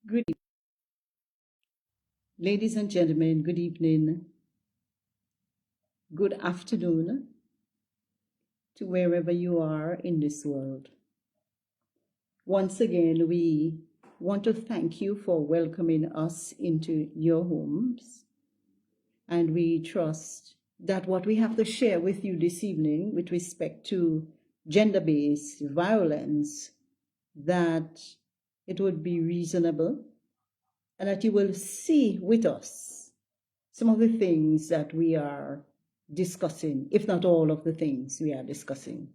Good evening. Ladies and gentlemen, good evening, good afternoon to wherever you are in this world. Once again, we want to thank you for welcoming us into your homes, and we trust that what we have to share with you this evening with respect to gender-based violence, that it would be reasonable and that you will see with us some of the things that we are discussing, if not all of the things we are discussing.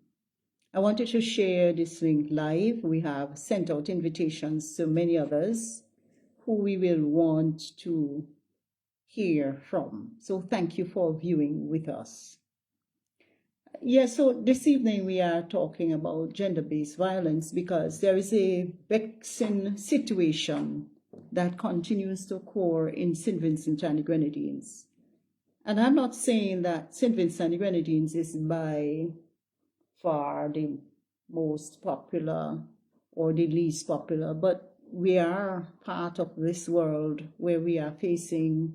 I wanted to share this link live. We have sent out invitations to many others who we will want to hear from. So thank you for viewing with us. So this evening we are talking about gender-based violence because there is a vexing situation that continues to occur in St. Vincent and the Grenadines. And I'm not saying that St. Vincent and the Grenadines is by far the most popular or the least popular, but we are part of this world where we are facing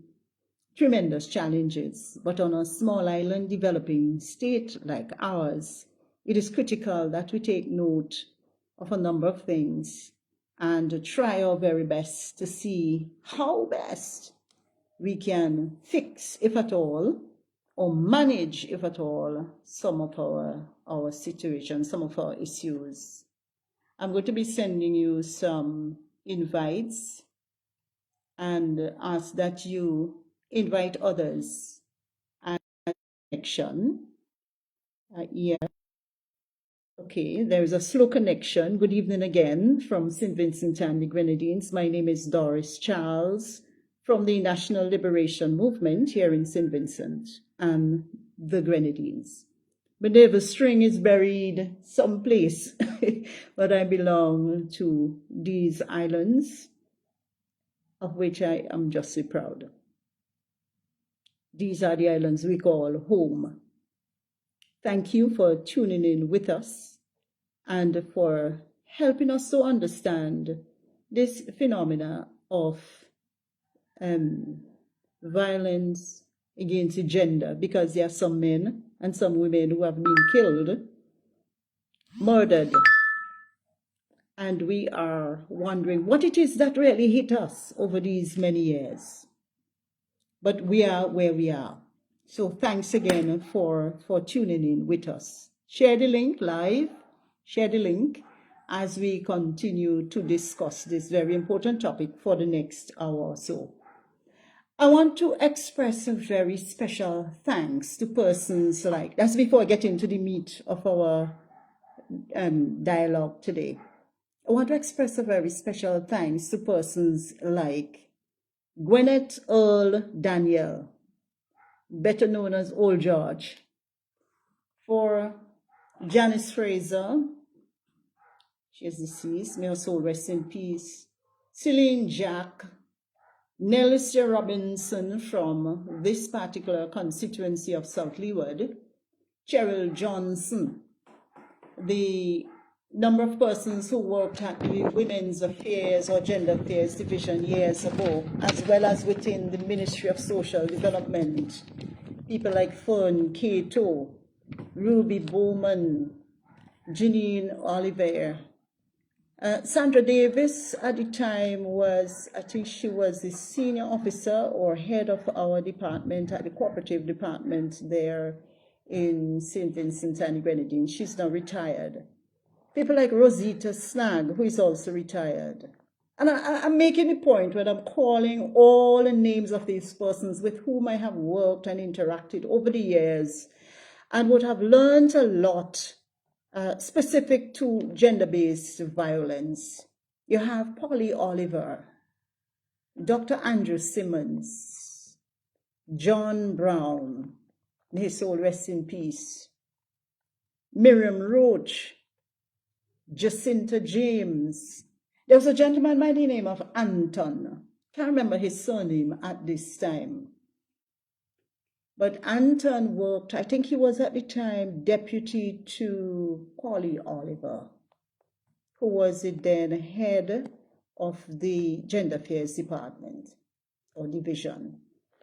tremendous challenges. But on a small island developing state like ours, it is critical that we take note of a number of things and try our very best to see how best we can fix, if at all, or manage, if at all, some of our situations, some of our issues. I'm going to be sending you some invites and ask that you invite others and connection. Okay, there's a slow connection. Good evening again from St. Vincent and the Grenadines. My name is Doris Charles from the National Liberation Movement here in St. Vincent and the Grenadines. My navel string is buried someplace, but I belong to these islands, of which I am justly proud. These are the islands we call home. Thank you for tuning in with us and for helping us to understand this phenomena of violence against gender, because there are some men and some women who have been killed, murdered, and we are wondering what it is that really hit us over these many years. But we are where we are. So thanks again for tuning in with us. Share the link live, share the link as we continue to discuss this very important topic for the next hour or so. I want to express a very special thanks to persons like, that's before I get into the meat of our dialogue today. I want to express a very special thanks to persons like Gwyneth Earl Daniel, better known as Old George, for Janice Fraser, she is deceased, may her soul rest in peace, Celine Jack, Nellis Robinson from this particular constituency of South Leeward, Cheryl Johnson, the number of persons who worked at the Women's Affairs or Gender Affairs Division years ago, as well as within the Ministry of Social Development. People like Fern Cato, Ruby Bowman, Janine Oliver. Sandra Davis at the time was, I think she was the senior officer or head of our department at the cooperative department there in St. Vincent and the Grenadines. She's now retired. People like Rosita Snag, who is also retired. And I'm making a point when I'm calling all the names of these persons with whom I have worked and interacted over the years and would have learned a lot specific to gender-based violence. You have Polly Oliver, Dr. Andrew Simmons, John Brown, may his soul rest in peace, Miriam Roach, Jacinta James. There was a gentleman by the name of Anton. Can't remember his surname at this time. But Anton worked, I think he was at the time deputy to Polly Oliver, who was the then head of the Gender Affairs Department or Division.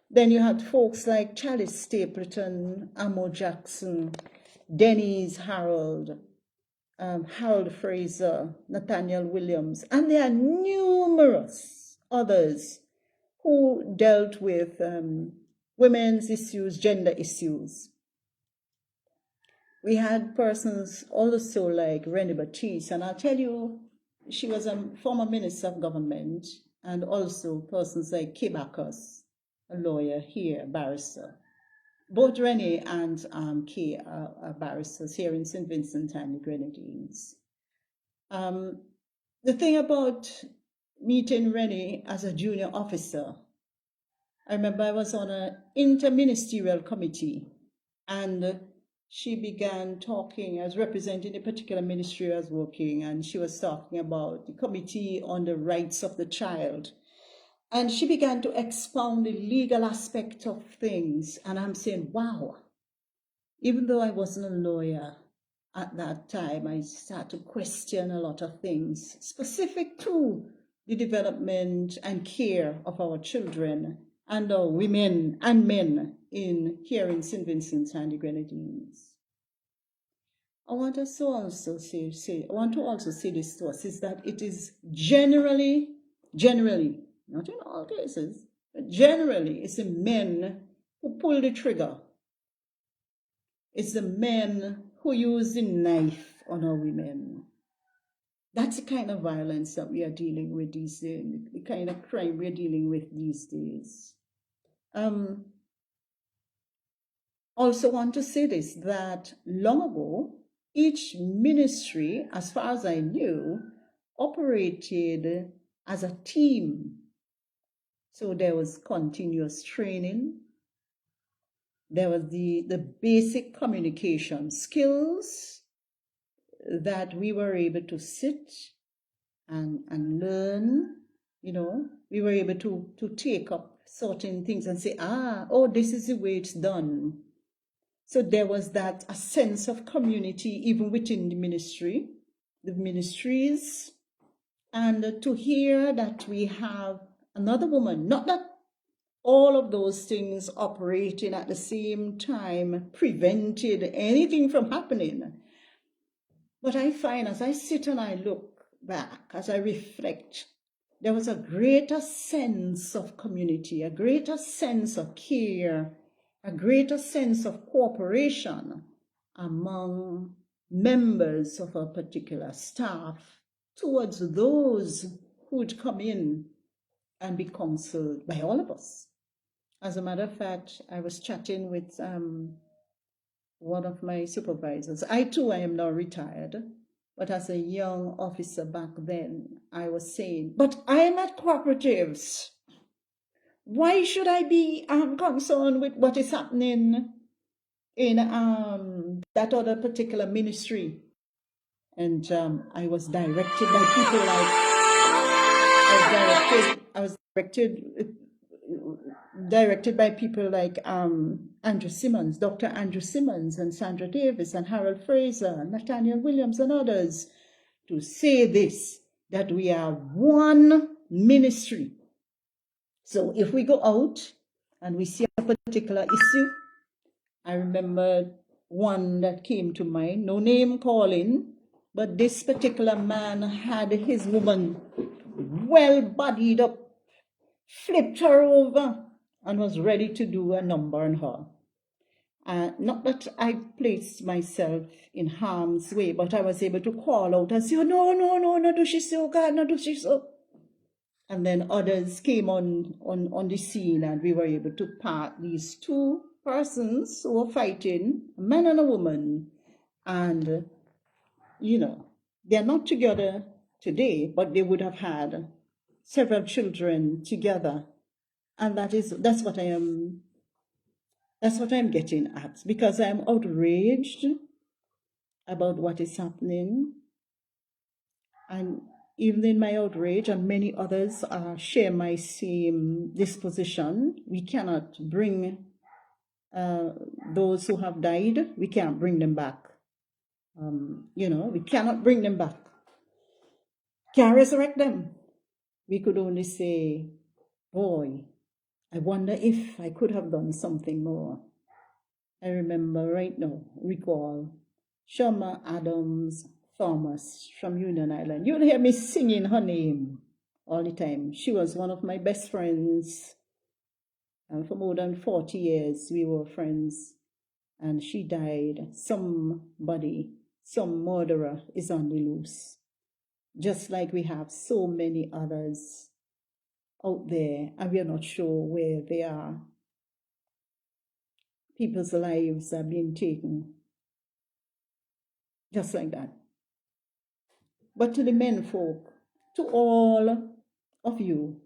Then you had folks like Chalice Stapleton, Amo Jackson, Denise Harold, Harold Fraser, Nathaniel Williams, and there are numerous others who dealt with women's issues, gender issues. We had persons also like Renée Batiste, and I'll tell you, she was a former minister of government, and also persons like Kay Bacchus, a lawyer here, barrister. Both Renée and Kay are barristers here in St. Vincent and the Grenadines. The thing about meeting Renée as a junior officer, I remember I was on an interministerial committee, and she began talking. I was representing a particular ministry I was working, and she was talking about the Committee on the Rights of the Child. And she began to expound the legal aspect of things. And I'm saying, wow, even though I wasn't a lawyer at that time, I started to question a lot of things specific to the development and care of our children and our women and men here in St. Vincent and the Grenadines. I want to also say this to us, is that it is generally, not in all cases, but generally, it's the men who pull the trigger. It's the men who use the knife on our women. That's the kind of violence that we are dealing with these days, the kind of crime we are dealing with these days. Also want to say this, that long ago, each ministry, as far as I knew, operated as a team. So there was continuous training. There was the basic communication skills that we were able to sit and learn. You know, we were able to take up certain things and say, this is the way it's done. So there was a sense of community even within the ministry, the ministries, and to hear that we have another woman, not that all of those things operating at the same time prevented anything from happening. But I find as I sit and I look back, as I reflect, there was a greater sense of community, a greater sense of care, a greater sense of cooperation among members of a particular staff towards those who would come in and be counseled by all of us. As a matter of fact, I was chatting with one of my supervisors. I am now retired, but as a young officer back then, I was saying, but I am at cooperatives. Why should I be concerned with what is happening in that other particular ministry? And I was directed by people like, directed by people like Andrew Simmons, Dr. Andrew Simmons, and Sandra Davis, and Harold Fraser, Nathaniel Williams, and others, to say this, that we are one ministry. So if we go out and we see a particular issue, I remember one that came to mind, no name calling, but this particular man had his woman well bodied up, flipped her over, and was ready to do a number on her. Not that I placed myself in harm's way, but I was able to call out and say, oh, no, not do she so, God, not do she so. And then others came on the scene, and we were able to part these two persons who were fighting, a man and a woman. And, they're not together today, but they would have had several children together. And that's what I'm getting at, because I'm outraged about what is happening. And even in my outrage, and many others share my same disposition, we cannot bring those who have died, we can't bring them back. We cannot bring them back. Can't resurrect them. we could only say, boy, I wonder if I could have done something more. I remember right now, recall Shoma Adams Thomas from Union Island. You'll hear me singing her name all the time. She was one of my best friends. And for more than 40 years, we were friends. And she died. Somebody, some murderer is on the loose. Just like we have so many others out there, and we are not sure where they are. People's lives are being taken. Just like that. But to the men folk, to all of you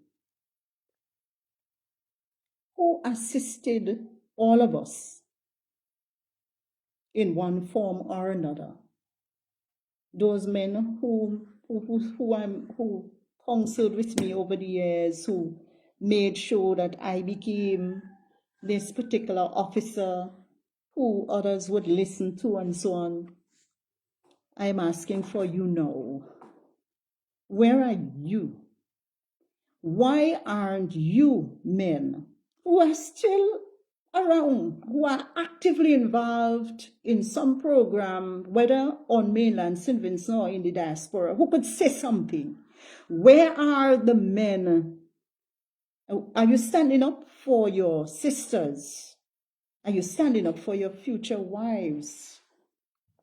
who assisted all of us in one form or another, those men who counseled with me over the years, who made sure that I became this particular officer, who others would listen to, and so on. I'm asking for you now. Where are you? Why aren't you men who are still around, who are actively involved in some program, whether on mainland St. Vincent or in the diaspora, who could say something? Where are the men? Are you standing up for your sisters? Are you standing up for your future wives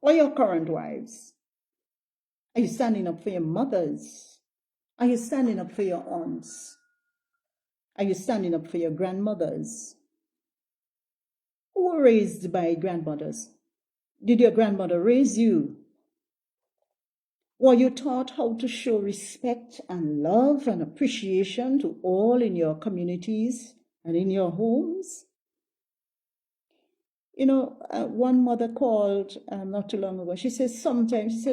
or your current wives? Are you standing up for your mothers? Are you standing up for your aunts? Are you standing up for your grandmothers? Who were raised by grandmothers? Did your grandmother raise you? Were you taught how to show respect and love and appreciation to all in your communities and in your homes? You know, one mother called not too long ago. She said,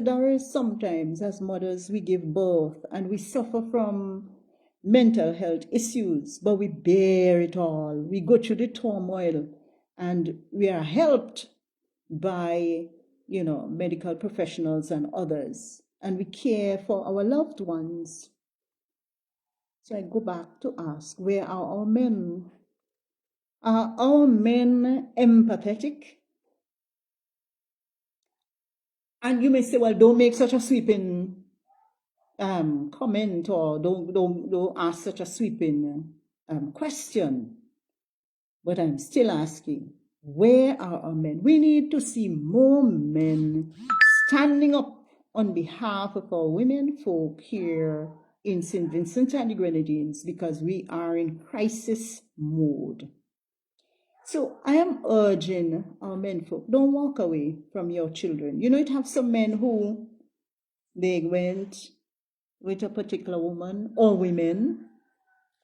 there is sometimes as mothers we give birth and we suffer from mental health issues, but we bear it all. We go through the turmoil and we are helped by, medical professionals and others, and we care for our loved ones. So I go back to ask, where are our men? Are our men empathetic? And you may say, well, don't make such a sweeping comment, or don't ask such a sweeping question. But I'm still asking, where are our men? We need to see more men standing up on behalf of our women folk here in St. Vincent and the Grenadines, because we are in crisis mode. So I am urging our men folk, don't walk away from your children. You know, it have some men who they went with a particular woman or women,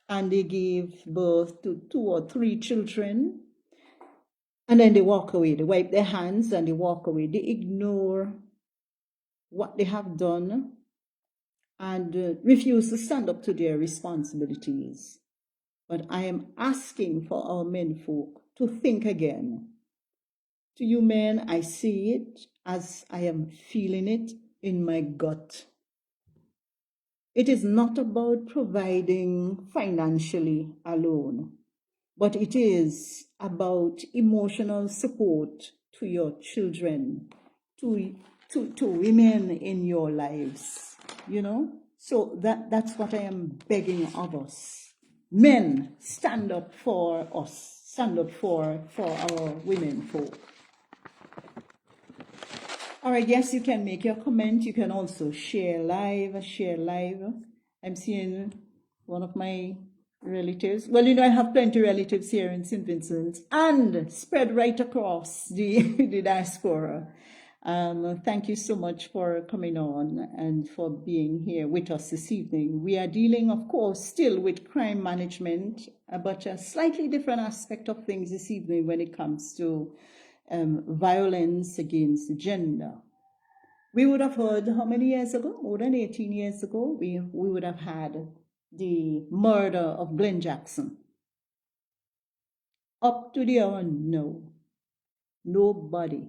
and they gave birth to 2 or 3 children, and then they walk away. They wipe their hands and they walk away. They ignore what they have done and refuse to stand up to their responsibilities. But I am asking for our men folk to think again. To you men, I see it as I am feeling it in my gut. It is not about providing financially alone, but it is about emotional support to your children, to women in your lives, So that's what I am begging of us. Men, stand up for us. Stand up for our women folk. All right, yes, you can make your comment. You can also share live. I'm seeing one of my relatives. Well, I have plenty of relatives here in St. Vincent and spread right across the diaspora. Thank you so much for coming on and for being here with us this evening. We are dealing, of course, still with crime management, but a slightly different aspect of things this evening when it comes to violence against gender. We would have heard how many years ago? More than 18 years ago, we would have had the murder of Glenn Jackson. Up to the hour, no. Nobody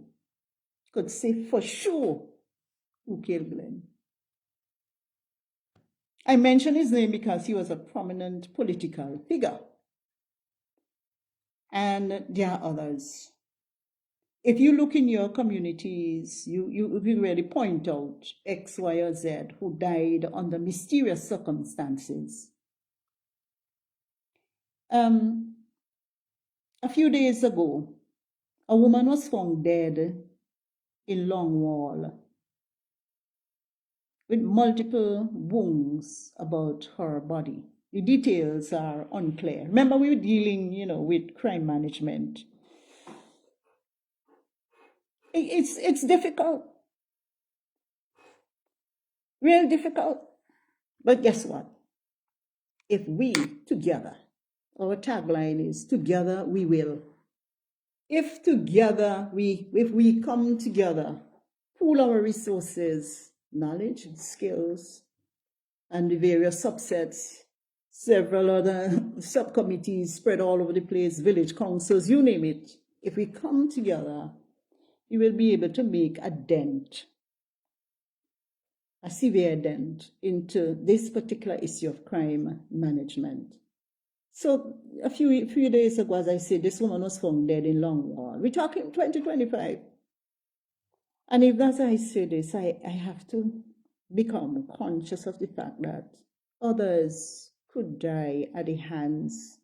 could say for sure who killed Glenn. I mention his name because he was a prominent political figure. And there are others. If you look in your communities, you really point out X, Y, or Z who died under mysterious circumstances. A few days ago, a woman was found dead in Longwall with multiple wounds about her body. The details are unclear. Remember, we were dealing, with crime management. It's difficult, real difficult. But guess what? If we together, our tagline is together we will. If we come together, pool our resources, knowledge, skills, and the various subsets, several other subcommittees spread all over the place, village councils, you name it. If we come together, we will be able to make a dent, a severe dent into this particular issue of crime management. So a few days ago, as I said, this woman was found dead in Longwall. We're talking 2025. And if as I say this, I have to become conscious of the fact that others could die at the hands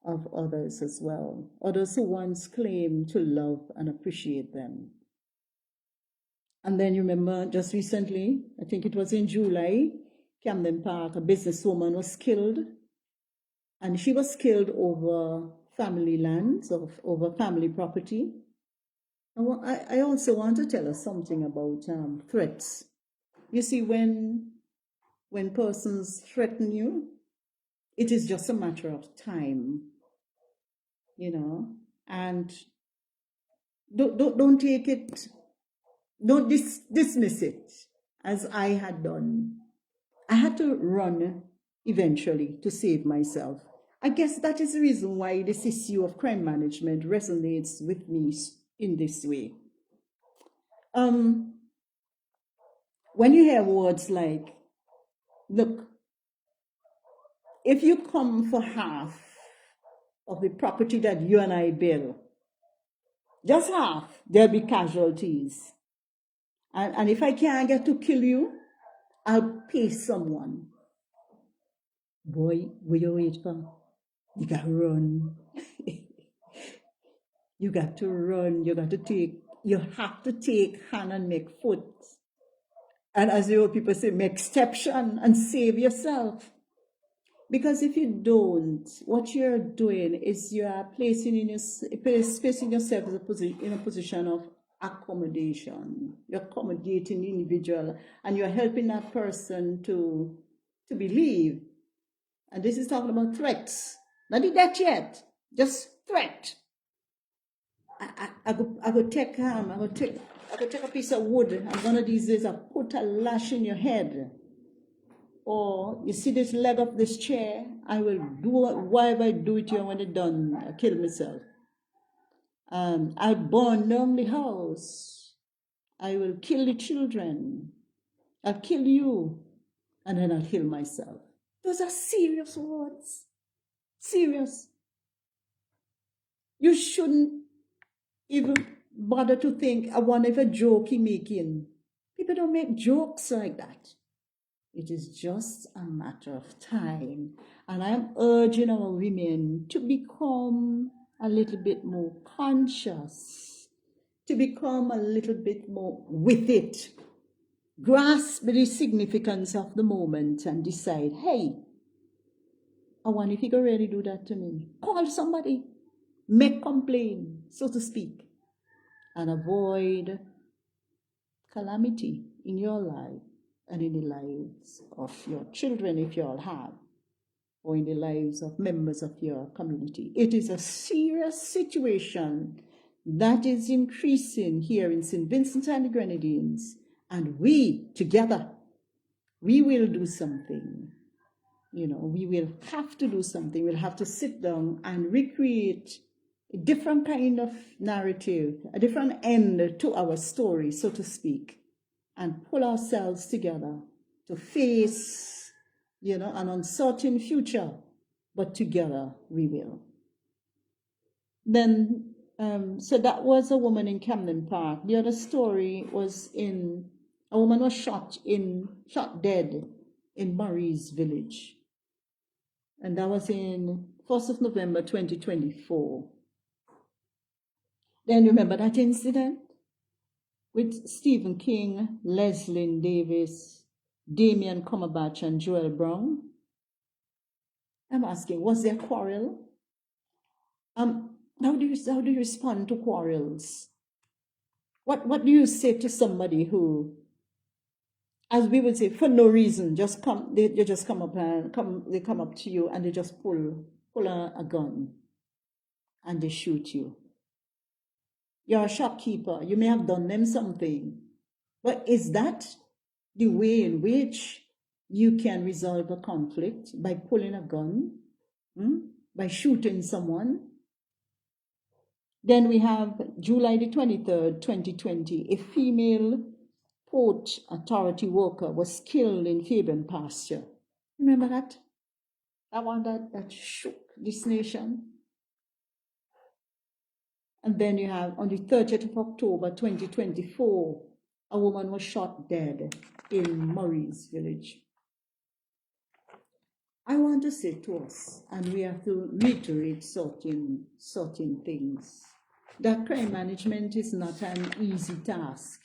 of others as well. Others who once claimed to love and appreciate them. And then you remember just recently, I think it was in July, Camden Park, a businesswoman was killed. And she was killed over family lands, over family property. I also want to tell us something about threats. You see, when persons threaten you, it is just a matter of time, and don't take it, don't dismiss it, as I had done. I had to run eventually to save myself. I guess that is the reason why this issue of crime management resonates with me in this way. When you hear words like, look, if you come for half of the property that you and I build, just half, there'll be casualties. And if I can't get to kill you, I'll pay someone. Boy, will you wait for? You gotta run. You got to run. You have to take hand and make foot. And as the old people say, make exception and save yourself. Because if you don't, what you're doing is you are placing yourself in a position of accommodation. You're accommodating the individual and you're helping that person to believe. And this is talking about threats. Not the death yet, just threat. I could take a piece of wood, and one of these days I put a lash in your head. Or you see this leg of this chair, I will do whatever I do it to you when it's done, I kill myself. I'll burn down the house. I will kill the children. I'll kill you. And then I'll kill myself. Those are serious words. Serious. You shouldn't even bother to think, I wonder if a joke he's making. People don't make jokes like that. It is just a matter of time. And I'm urging our women to become a little bit more conscious, to become a little bit more with it. Grasp the significance of the moment and decide, hey, I wonder if you can really do that to me. Call somebody, make complaint, so to speak, and avoid calamity in your life and in the lives of your children, if you all have, or in the lives of members of your community. It is a serious situation that is increasing here in St. Vincent and the Grenadines, and we, together, we will do something. We will have to do something. We'll have to sit down and recreate a different kind of narrative, a different end to our story, so to speak, and pull ourselves together to face an uncertain future, but together we will. Then, so that was a woman in Camden Park. The other story was a woman was shot dead in Murray's Village. And that was in 1st of November 2024. Then remember that incident with Stephen King, Leslyn Davis, Damian Cumberbatch, and Joel Brown? I'm asking, was there a quarrel? How do you respond to quarrels? What do you say to somebody who, as we would say, for no reason, they come up to you and they just pull a gun and they shoot you? You're a shopkeeper. You may have done them something, but is that the way in which you can resolve a conflict? By pulling a gun? By shooting someone? Then we have July the 23rd, 2020, a female Port Authority worker was killed in Fabian Pasture. Remember that? That one that shook this nation. And then you have on the 30th of October, 2024, a woman was shot dead in Murray's Village. I want to say to us, and we have to reiterate certain things, that crime management is not an easy task.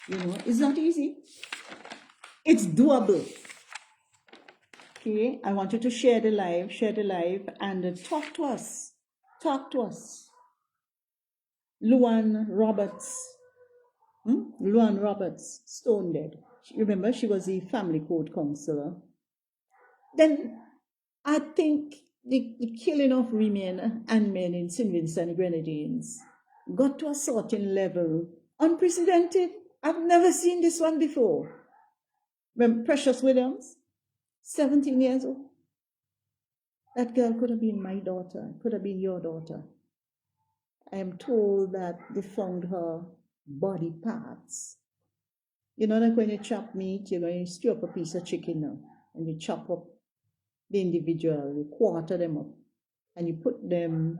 It's not easy. It's doable. Okay, I want you to share the live, and talk to us. Luann Roberts, stone dead. Remember, she was a family court counselor. Then I think the killing of women and men in St. Vincent and Grenadines got to a certain level, unprecedented. I've never seen this one before. When Precious Williams, 17 years old, that girl could have been my daughter, could have been your daughter. I am told that they found her body parts. Like when you chop meat, you're going to stew up a piece of chicken now, and you chop up the individual, you quarter them up, and you put them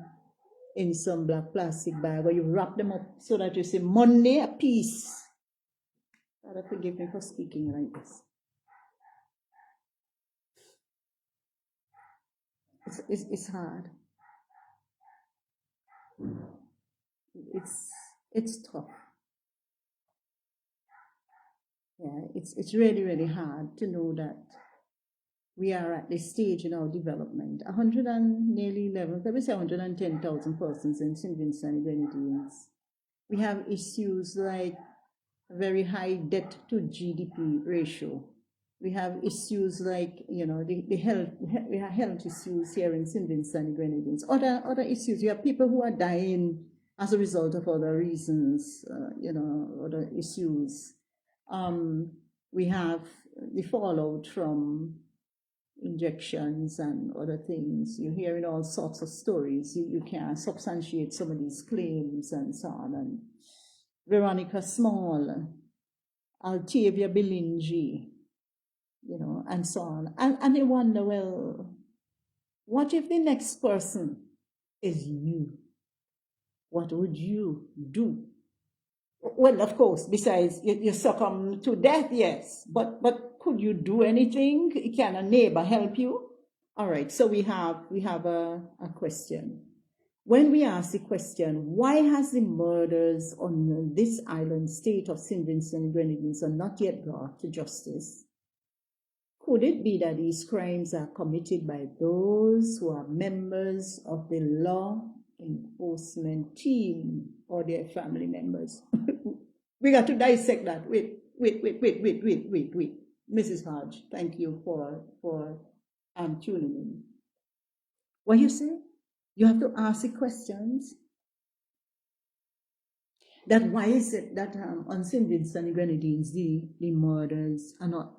in some black plastic bag, or you wrap them up so that you say Monday a piece. Father, forgive me for speaking like this. It's hard. It's tough. Yeah, it's really, really hard to know that we are at this stage in our development. 110,000 persons in St. Vincent and Grenadines. We have issues like a very high debt to GDP ratio. We have issues like, the health, we have health issues here in St. Vincent and Grenadines. Other issues, you have people who are dying as a result of other reasons, other issues. We have the fallout from injections and other things. You're hearing all sorts of stories. You can't substantiate some of these claims and so on. And Veronica Small, Altavia Bilingi, and so on. And they wonder, well, what if the next person is you? What would you do? Well, of course, besides you succumb to death, yes. But could you do anything? Can a neighbor help you? All right, so we have a question. When we ask the question, why has the murders on this island state of St. Vincent and Grenadines are not yet brought to justice? Could it be that these crimes are committed by those who are members of the law enforcement team or their family members? We got to dissect that. Wait. Mrs. Hodge, thank you for tuning in. What you say? You have to ask the questions. That why is it that on St. Vincent and Grenadines the murders are not,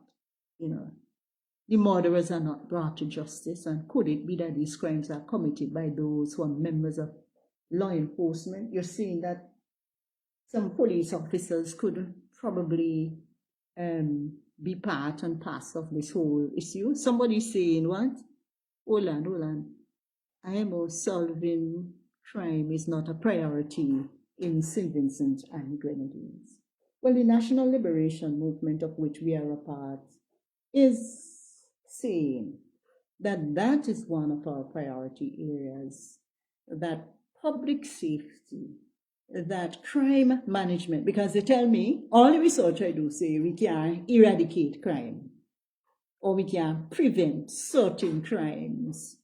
the murderers are not brought to justice? And could it be that these crimes are committed by those who are members of law enforcement? You're seeing that some police officers could probably be part and parcel of this whole issue. Somebody's saying what? Hold on. IMO solving crime is not a priority in St. Vincent and the Grenadines. Well, the National Liberation Movement, of which we are a part, is saying that that is one of our priority areas, that public safety, that crime management, because they tell me, all the research I do say we can eradicate crime or we can prevent certain crimes.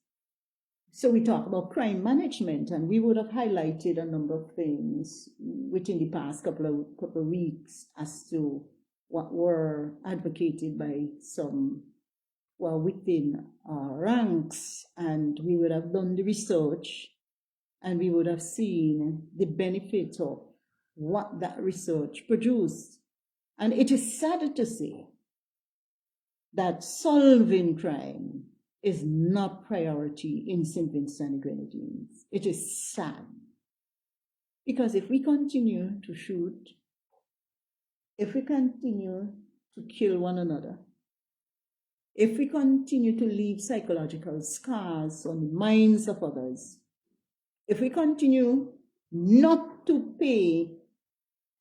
So we talk about crime management, and we would have highlighted a number of things within the past couple of weeks as to what were advocated by some, well, within our ranks, and we would have done the research and we would have seen the benefit of what that research produced. And it is sad to say that solving crime is not priority in St. Vincent and the Grenadines. It is sad. Because if we continue to shoot, if we continue to kill one another, if we continue to leave psychological scars on the minds of others, if we continue not to pay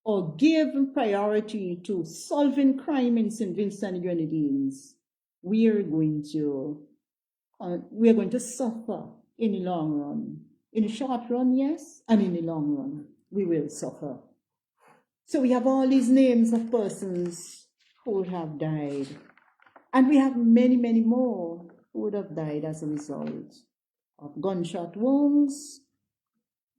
or give priority to solving crime in St. Vincent and the Grenadines, we are going to suffer in the long run. In the short run, yes, and in the long run, we will suffer. So we have all these names of persons who have died, and we have many, many more who would have died as a result of gunshot wounds.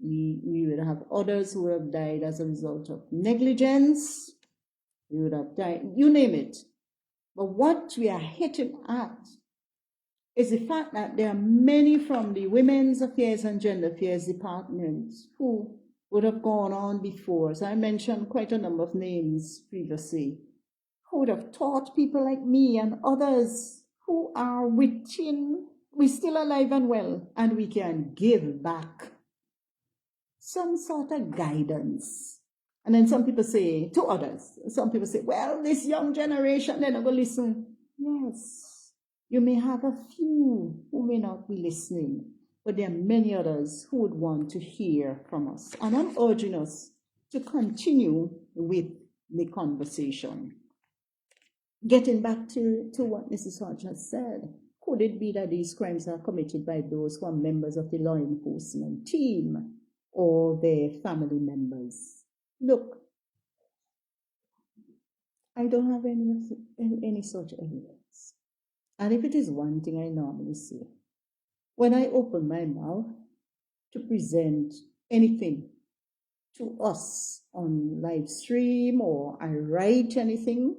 We would have others who would have died as a result of negligence. We would have died, you name it. But what we are hitting at is the fact that there are many from the Women's Affairs and Gender Affairs Department who would have gone on before. So I mentioned quite a number of names previously, who would have taught people like me and others who are we're still alive and well, and we can give back some sort of guidance. And then some people say to others, some people say, well, this young generation, they're not going to listen. Yes, you may have a few who may not be listening, but there are many others who would want to hear from us. And I'm urging us to continue with the conversation. Getting back to what Mrs. Hodge has said, could it be that these crimes are committed by those who are members of the law enforcement team or their family members? Look, I don't have any such evidence. And if it is one thing I normally say, when I open my mouth to present anything to us on live stream, or I write anything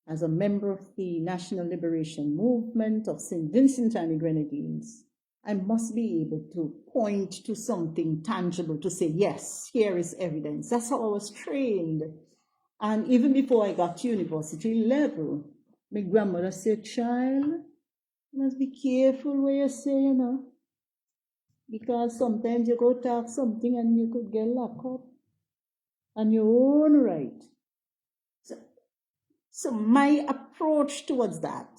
as a member of the National Liberation Movement of St. Vincent and the Grenadines, I must be able to point to something tangible to say, yes, here is evidence. That's how I was trained. And even before I got to university level, my grandmother said, child, you must be careful what you say, you know, because sometimes you go talk something and you could get locked up on your own right. So my approach towards that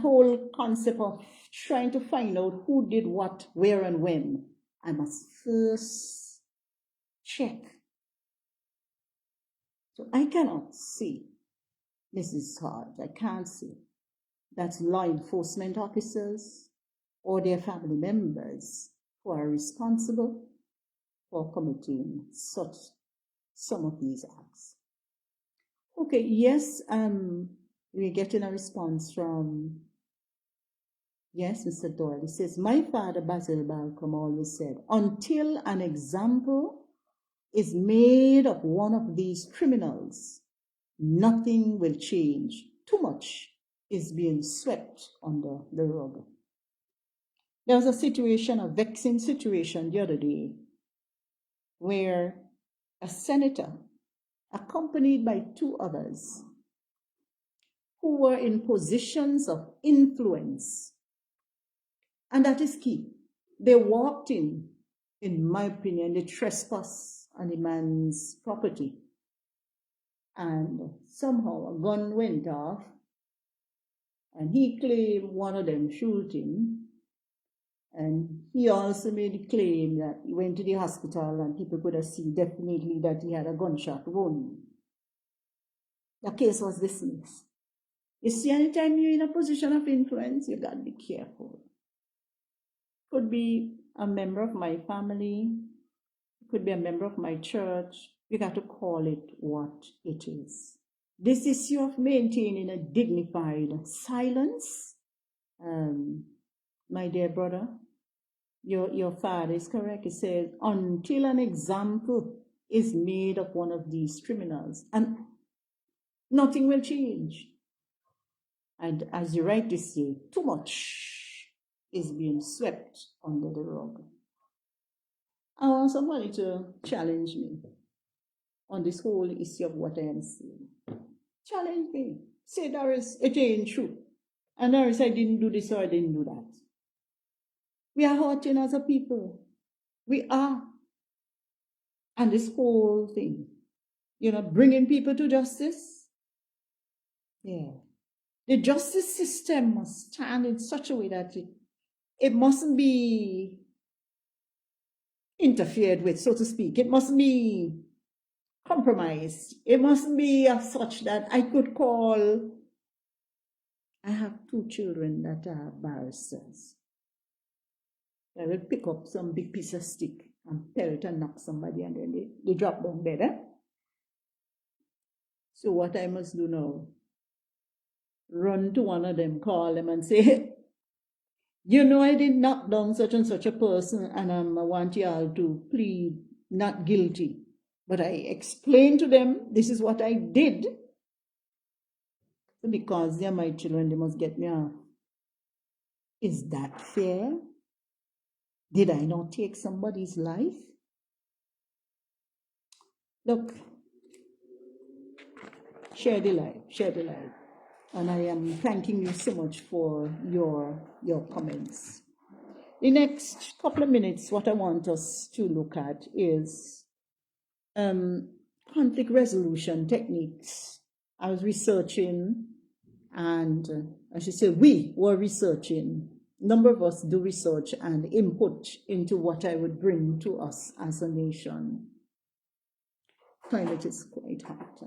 whole concept of trying to find out who did what, where, and when, I must first check. So I cannot see, Mrs. Hodge, I can't see that law enforcement officers or their family members who are responsible for committing some of these acts. Okay, yes, we're getting a response from, yes, Mr. Doyle. He says, my father, Basil Balcom, always said, until an example is made of one of these criminals, nothing will change. Too much is being swept under the rug. There was a vexing situation the other day, where a senator, accompanied by two others, who were in positions of influence, and that is key. They walked in my opinion, they trespassed on the man's property. and somehow a gun went off, and he claimed one of them shoot him. And he also made the claim that he went to the hospital and people could have seen definitely that he had a gunshot wound. The case was dismissed. You see, anytime you're in a position of influence, you got to be careful. Could be a member of my family, could be a member of my church. You got to call it what it is. This issue of maintaining a dignified silence, my dear brother, your father is correct. He says, until an example is made of one of these criminals, and nothing will change. And as you rightly say, too much is being swept under the rug. I want somebody to challenge me on this whole issue of what I am saying. Challenge me. Say, Doris, it ain't true. And Doris, I didn't do this or I didn't do that. We are hurting as a people. We are. And this whole thing, bringing people to justice. Yeah. The justice system must stand in such a way that it mustn't be interfered with, so to speak. It mustn't be compromised. It mustn't be as such that I could call. I have 2 children that are barristers. I will pick up some big piece of stick and pelt and knock somebody, and then they drop down dead. Eh? So what I must do now, run to one of them, call them and say, I did knock down such and such a person, and I want you all to plead not guilty. But I explained to them, this is what I did. Because they're my children, they must get me off. Is that fair? Did I not take somebody's life? Look, share the light. And I am thanking you so much for your comments. The next couple of minutes, what I want us to look at is conflict resolution techniques. I was researching, and I should say we were researching. A number of us do research and input into what I would bring to us as a nation. Climate is quite hot.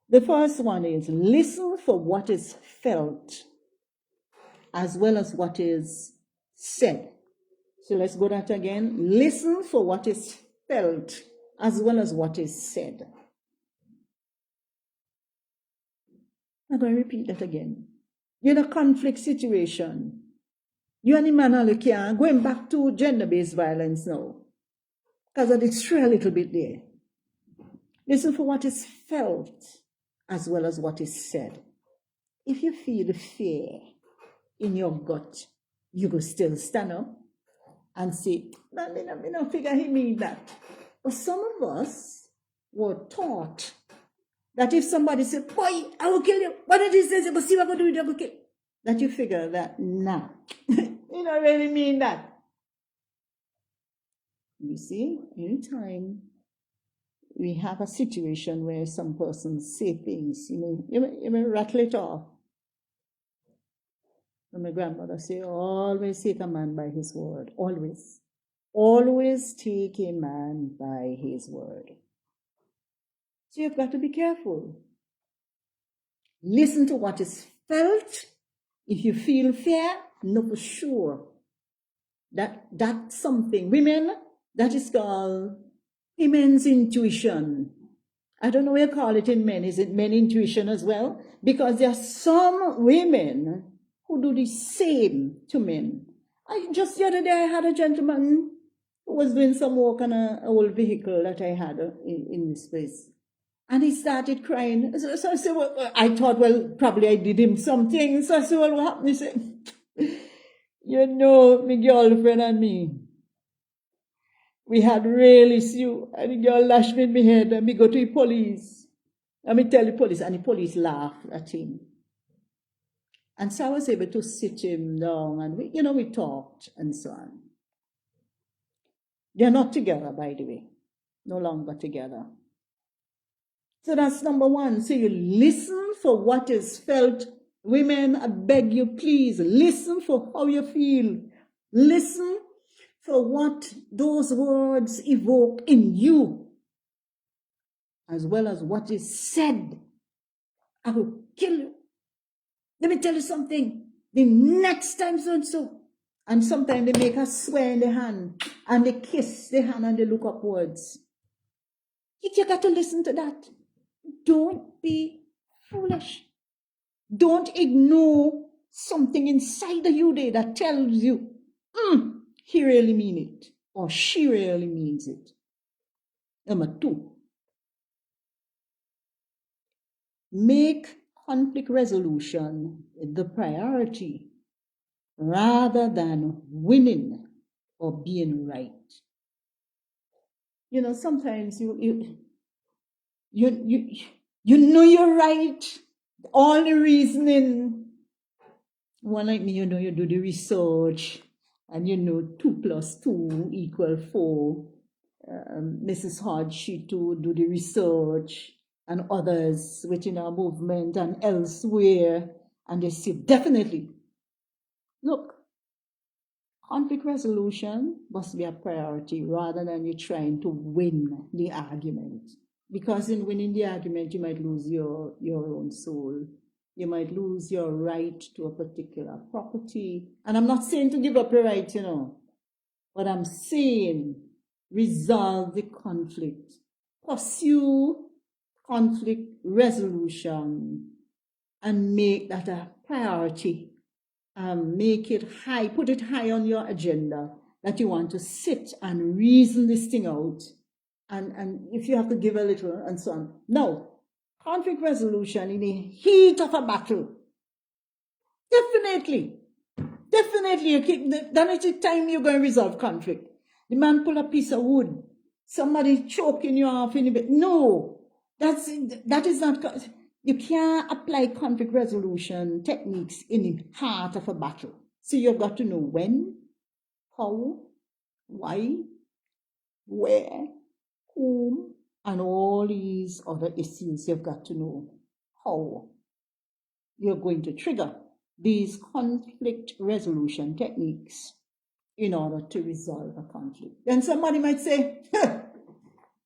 The first one is listen for what is felt as well as what is said. So let's go that again. Listen for what is felt as well as what is said. I'm going to repeat that again. You're in a conflict situation. You and the man are going back to gender-based violence now. Because it's true a little bit there. Listen for what is felt as well as what is said. If you feel fear in your gut, you will still stand up and say, no, I don't figure he mean that. But some of us were taught that if somebody said, boy, I will kill you, what did he say? But see what I'm going to do, I will kill you. That you figure that, nah, you don't really mean that. You see, anytime we have a situation where some persons say things, you may rattle it off. And my grandmother say, always take a man by his word. Always. Always take a man by his word. So you've got to be careful. Listen to what is felt. If you feel fear, know for sure that that's something. Women, that is called women's intuition. I don't know what you call it in men. Is it men intuition as well? Because there are some women who do the same to men. Just the other day, I had a gentleman who was doing some work on an old vehicle that I had in this place. And he started crying. So I said, well, I thought, well, probably I did him something. So I said, well, what happened? He said, my girlfriend and me, we had really issue. And the girl lashed me in my head and we go to the police. And me tell the police, and the police laughed at him. And so I was able to sit him down and we talked and so on. They're not together, by the way. No longer together. So that's number one. So you listen for what is felt. Women, I beg you, please listen for how you feel. Listen for what those words evoke in you, as well as what is said. I will kill you. Let me tell you something. The next time so and so. And sometimes they make us swear in the hand, and they kiss the hand and they look upwards. You got to listen to that. Don't be foolish. Don't ignore something inside of you there that tells you, he really mean it, or she really means it. Number two, make conflict resolution the priority rather than winning or being right. You know, sometimes you know you're right, all the reasoning. One like me, you know, you do the research, and you know 2 + 2 = 4. Mrs. Hodge, she too do the research, and others within our movement and elsewhere, and they say definitely, look, conflict resolution must be a priority rather than you trying to win the argument. Because in winning the argument, you might lose your own soul. You might lose your right to a particular property. And I'm not saying to give up your right, you know, but I'm saying resolve the conflict. Pursue conflict resolution and make that a priority. Make it high, put it high on your agenda, that you want to sit and reason this thing out. And if you have to give a little and so on. No, conflict resolution in the heat of a battle. Definitely, that is the time you're going to resolve conflict. The man pull a piece of wood, somebody choking you off in a bit. No, that is not. You can't apply conflict resolution techniques in the heart of a battle. So you've got to know when, how, why, where, whom, and all these other issues. You've got to know how you're going to trigger these conflict resolution techniques in order to resolve a conflict. Then somebody might say,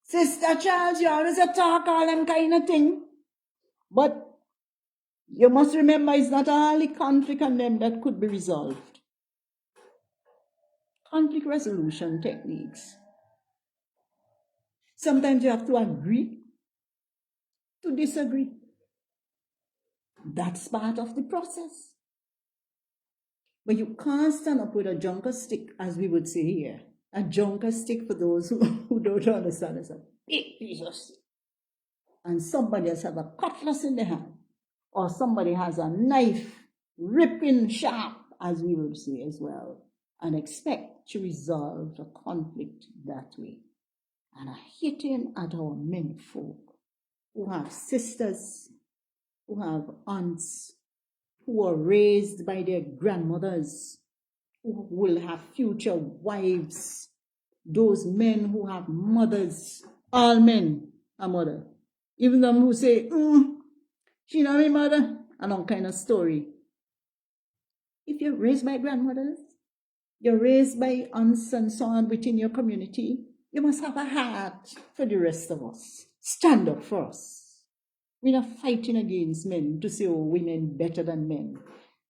Sister Charles, you always talk all them kind of thing. But you must remember, it's not all the conflict and them that could be resolved. Conflict resolution techniques. Sometimes you have to agree to disagree. That's part of the process. But you can't stand up with a junker stick, as we would say here. A junker stick, for those who don't understand, is a big piece of stick. And somebody else has a cutlass in the hand, or somebody has a knife ripping sharp, as we would say as well, and expect to resolve a conflict that way. And are hitting at our men folk who have sisters, who have aunts, who are raised by their grandmothers, who will have future wives, those men who have mothers. All men are mother. Even them who say, she not my mother, and all kind of story. If you're raised by grandmothers, you're raised by aunts and so on within your community, you must have a heart for the rest of us. Stand up for us. We're not fighting against men to say, oh, women better than men.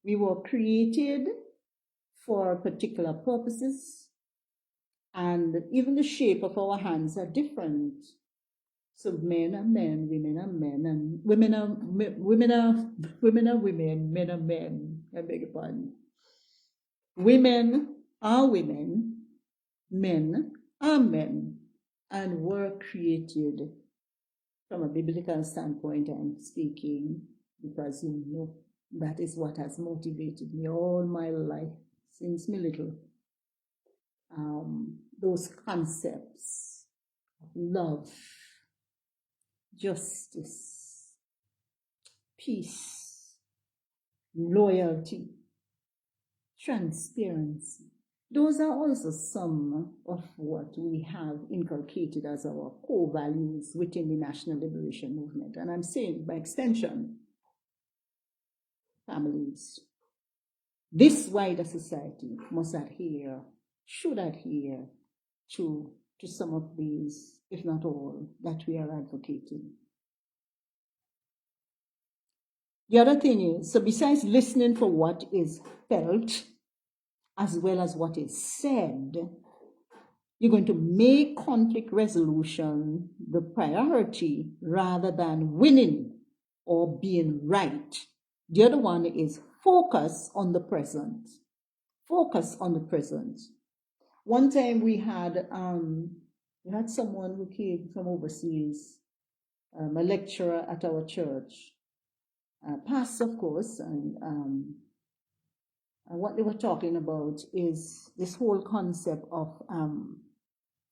We were created for particular purposes, and even the shape of our hands are different. So men are men, women are men, and women are women, men are men. I beg your pardon. Women are women, men are men, and were created from a biblical standpoint. I'm speaking because you know that is what has motivated me all my life since me little. Those concepts of love, justice, peace, loyalty, transparency, Those are also some of what we have inculcated as our core values within the National Liberation Movement. And I'm saying, by extension, families. This wider society must adhere, should adhere to some of these, if not all, that we are advocating. The other thing is, so besides listening for what is felt, as well as what is said, you're going to make conflict resolution the priority rather than winning or being right. The other one is focus on the present. Focus on the present. One time we had someone who came from overseas, a lecturer at our church, pastor, of course, and what they were talking about is this whole concept of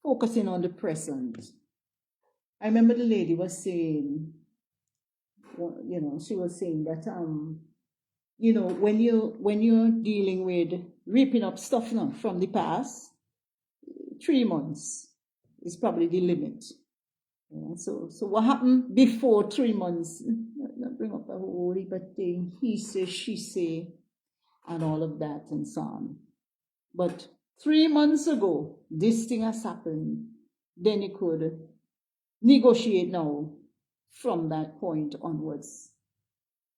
focusing on the present. I remember the lady was saying, she was saying that, when you're dealing with ripping up stuff now from the past, 3 months is probably the limit. So what happened before 3 months? Not bring up a whole heap of thing. He say, she say, and all of that and so on. But 3 months ago, this thing has happened. Then you could negotiate now from that point onwards.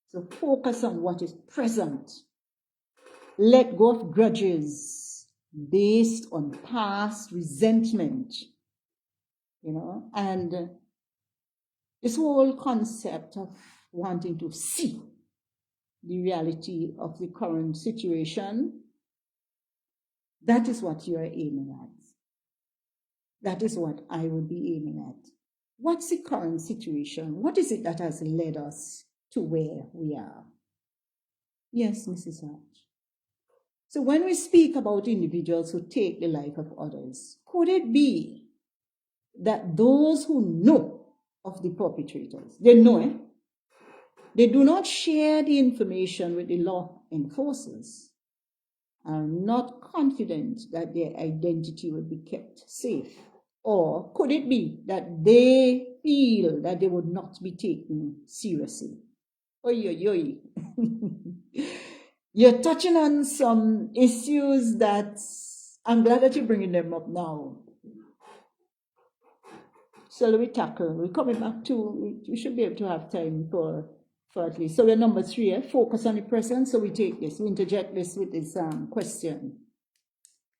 So focus on what is present. Let go of grudges based on past resentment, and this whole concept of wanting to see the reality of the current situation, that is what you are aiming at. That is what I would be aiming at. What's the current situation? What is it that has led us to where we are? Yes, Mrs. Hatch. So when we speak about individuals who take the life of others, could it be that those who know of the perpetrators, they know it, they do not share the information with the law enforcers, are not confident that their identity will be kept safe? Or could it be that they feel that they would not be taken seriously? Oy, oy, oy. You're touching on some issues that I'm glad that you're bringing them up now. Shall we tackle? We're coming back to, we should be able to have time for at least. So we're number 3, focus on the present. So we take this, we interject this with this question.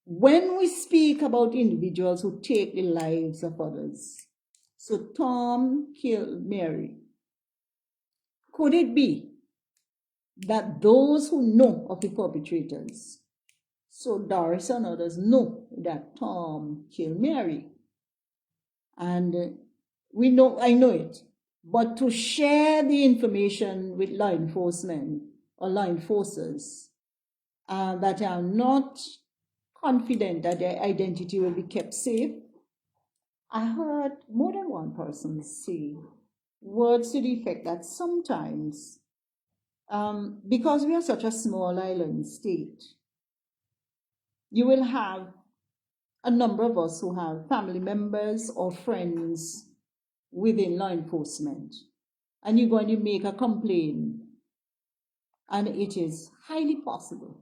When we speak about individuals who take the lives of others, so Tom killed Mary, could it be that those who know of the perpetrators, so Doris and others, know that Tom killed Mary? And I know it, but to share the information with law enforcement or law enforcers that are not confident that their identity will be kept safe, I heard more than one person say words to the effect that sometimes, because we are such a small island state, you will have a number of us who have family members or friends within law enforcement, and you're going to make a complaint, and it is highly possible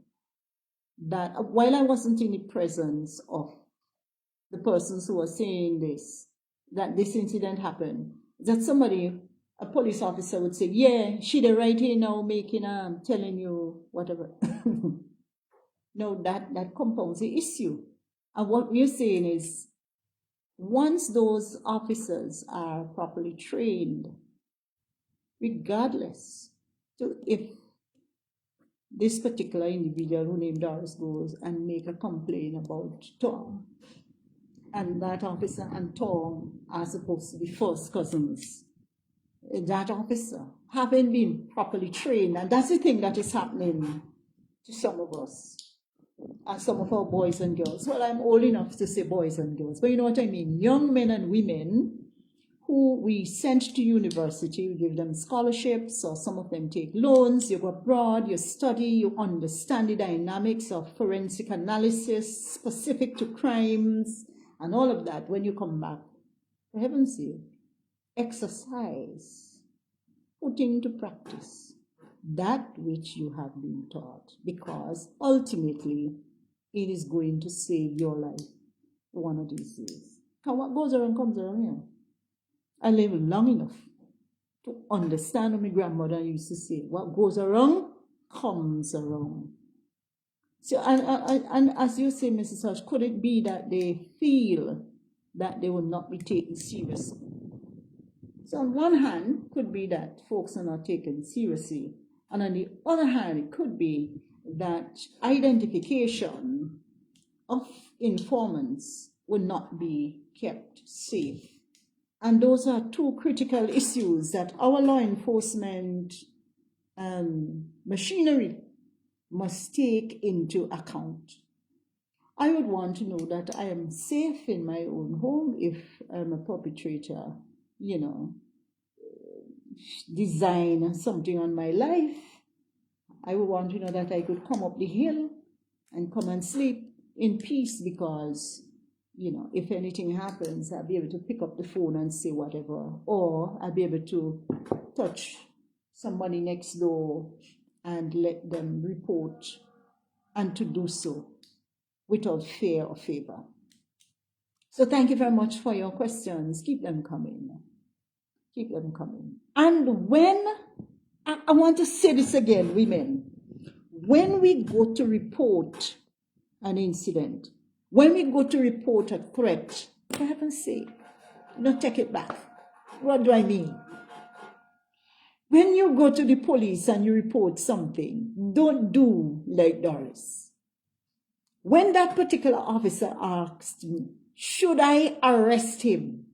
that while I wasn't in the presence of the persons who were saying this, that this incident happened, that somebody, a police officer, would say, yeah, she the right here now making, telling you whatever. No, that compounds the issue. And what we're saying is, once those officers are properly trained, regardless, so if this particular individual who named Doris goes and make a complaint about Tom, and that officer and Tom are supposed to be first cousins, that officer, having been properly trained, and that's the thing that is happening to some of us, and some of our boys and girls. Well, I'm old enough to say boys and girls, but you know what I mean, young men and women who we sent to university. We give them scholarships, or some of them take loans. You go abroad, you study, you understand the dynamics of forensic analysis specific to crimes and all of that. When you come back, for heaven's sake, exercise, put into practice that which you have been taught, because ultimately it is going to save your life one of these days. And what goes around comes around here. I live long enough to understand what my grandmother used to say. What goes around comes around. So, and as you say, Mrs. Hodge, could it be that they feel that they will not be taken seriously? So on one hand, it could be that folks are not taken seriously. And on the other hand, it could be that identification of informants will not be kept safe. And those are two critical issues that our law enforcement machinery must take into account. I would want to know that I am safe in my own home if I'm a perpetrator, design something on my life. I would want to know that I could come up the hill and come and sleep in peace, because, if anything happens, I'll be able to pick up the phone and say whatever, or I'll be able to touch somebody next door and let them report, and to do so without fear or favor. So thank you very much for your questions. Keep them coming. Keep them coming. And when, I want to say this again, women, when we go to report an incident, when we go to report a threat, for heaven's sake, don't take it back. What do I mean? When you go to the police and you report something, don't do like Doris. When that particular officer asked me, should I arrest him?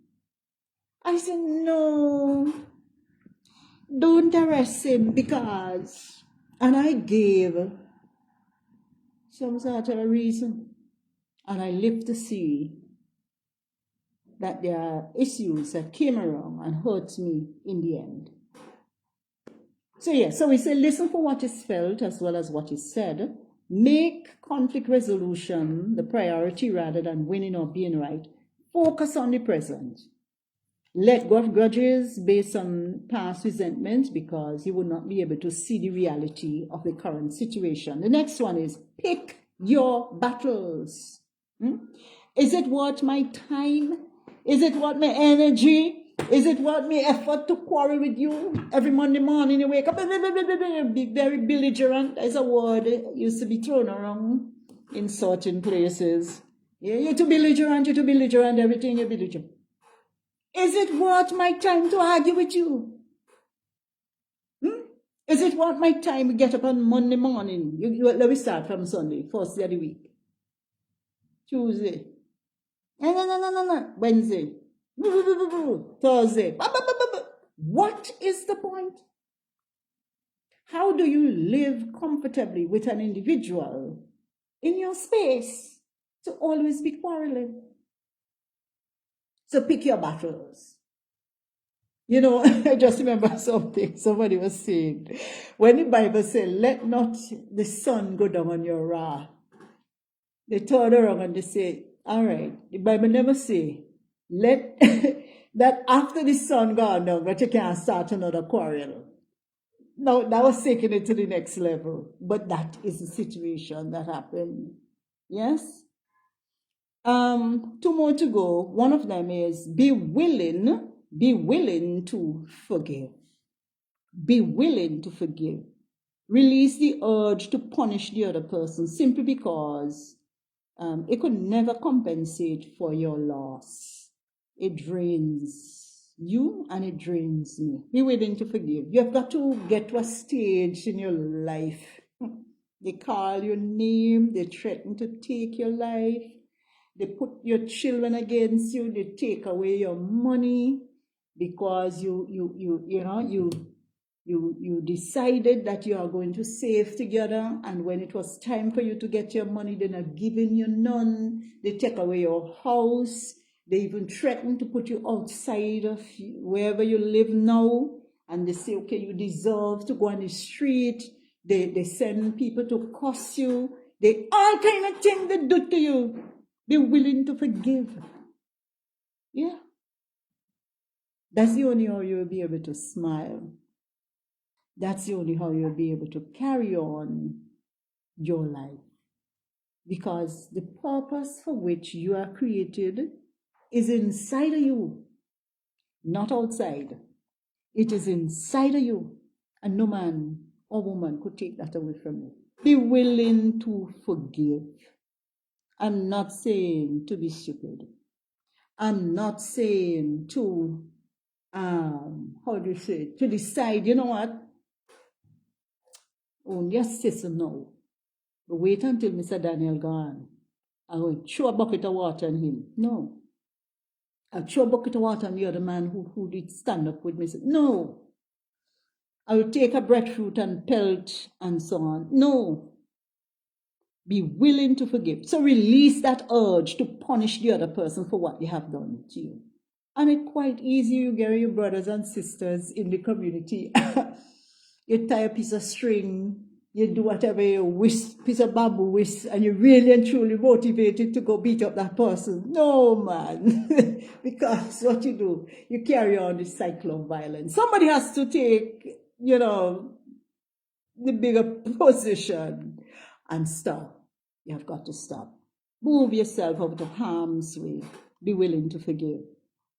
I said, no, don't arrest him, because, and I gave some sort of a reason. And I live to see that there are issues that came around and hurt me in the end. So we say listen for what is felt as well as what is said. Make conflict resolution the priority rather than winning or being right. Focus on the present. Let go of grudges based on past resentments, because you will not be able to see the reality of the current situation. The next one is pick your battles. Is it worth my time? Is it worth my energy? Is it worth my effort to quarrel with you every Monday morning? You wake up, be very belligerent. Is a word that used to be thrown around in certain places. Yeah, you're too belligerent, everything you're belligerent. Is it worth my time to argue with you? Is it worth my time to get up on Monday morning? Let me start from Sunday, first day of the week. Tuesday. No. Wednesday. Thursday. What is the point? How do you live comfortably with an individual in your space to always be quarreling? So pick your battles. I just remember something somebody was saying. When the Bible says, let not the sun go down on your wrath, they turn around and they say, all right, the Bible never say, let that after the sun gone down, but you can't start another quarrel. No, that was taking it to the next level. But that is the situation that happened. Yes? Two more to go. One of them is be willing to forgive. Be willing to forgive. Release the urge to punish the other person simply because it could never compensate for your loss. It drains you and it drains me. Be willing to forgive. You have got to get to a stage in your life. They call your name, they threaten to take your life, they put your children against you, they take away your money because you decided that you are going to save together, and when it was time for you to get your money, they're not giving you none. They take away your house. They even threaten to put you outside of wherever you live now. And they say, okay, you deserve to go on the street. They send people to curse you. They all kind of things they do to you. Be willing to forgive. Yeah. That's the only how you'll be able to smile. That's the only how you'll be able to carry on your life. Because the purpose for which you are created is inside of you, not outside. It is inside of you. And no man or woman could take that away from you. Be willing to forgive. I'm not saying to be stupid. I'm not saying to, how do you say it? To decide, you know what? Oh, yes, sister, no. But wait until Mr. Daniel gone. I will throw a bucket of water on him. No. I'll throw a bucket of water on the other man who did stand up with me. No. I will take a breadfruit and pelt and so on. No. Be willing to forgive. So release that urge to punish the other person for what they have done to you. And it's quite easy. You get your brothers and sisters in the community. You tie a piece of string, you do whatever you wish, piece of bamboo wish, and you're really and truly motivated to go beat up that person. No, man. Because what you do, you carry on this cycle of violence. Somebody has to take, the bigger position and stop. You have got to stop. Move yourself out of harm's way. Be willing to forgive.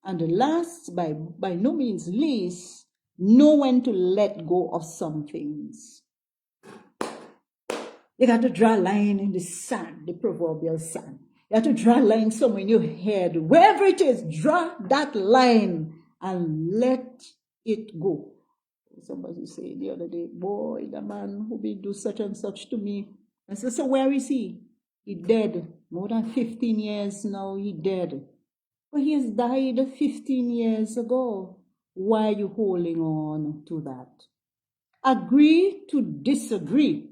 And the last, by no means least, know when to let go of some things. You got to draw a line in the sand, the proverbial sand. You have to draw a line somewhere in your head. Wherever it is, draw that line and let it go. Somebody said the other day, boy, the man who be do such and such to me. I said, so where is he? He dead. More than 15 years now, he dead. But he has died 15 years ago. Why are you holding on to that? Agree to disagree.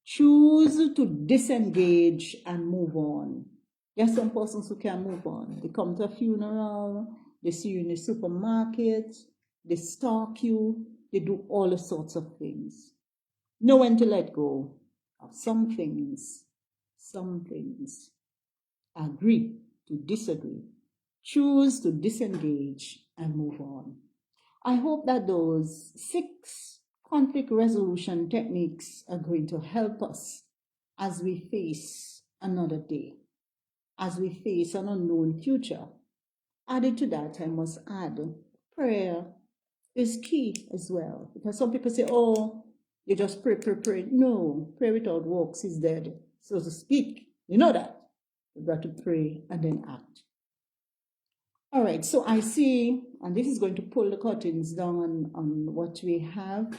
Choose to disengage and move on. There are some persons who can move on. They come to a funeral, they see you in the supermarket, they stalk you, they do all sorts of things. Know when to let go of some things. Some things. Agree to disagree. Choose to disengage and move on. I hope that those 6 conflict resolution techniques are going to help us as we face another day, as we face an unknown future. Added to that, I must add, prayer is key as well. Because some people say, oh, you just pray, pray, pray. No, prayer without works is dead, so to speak. You know that. You've got to pray and then act. All right, so I see, and this is going to pull the curtains down on what we have.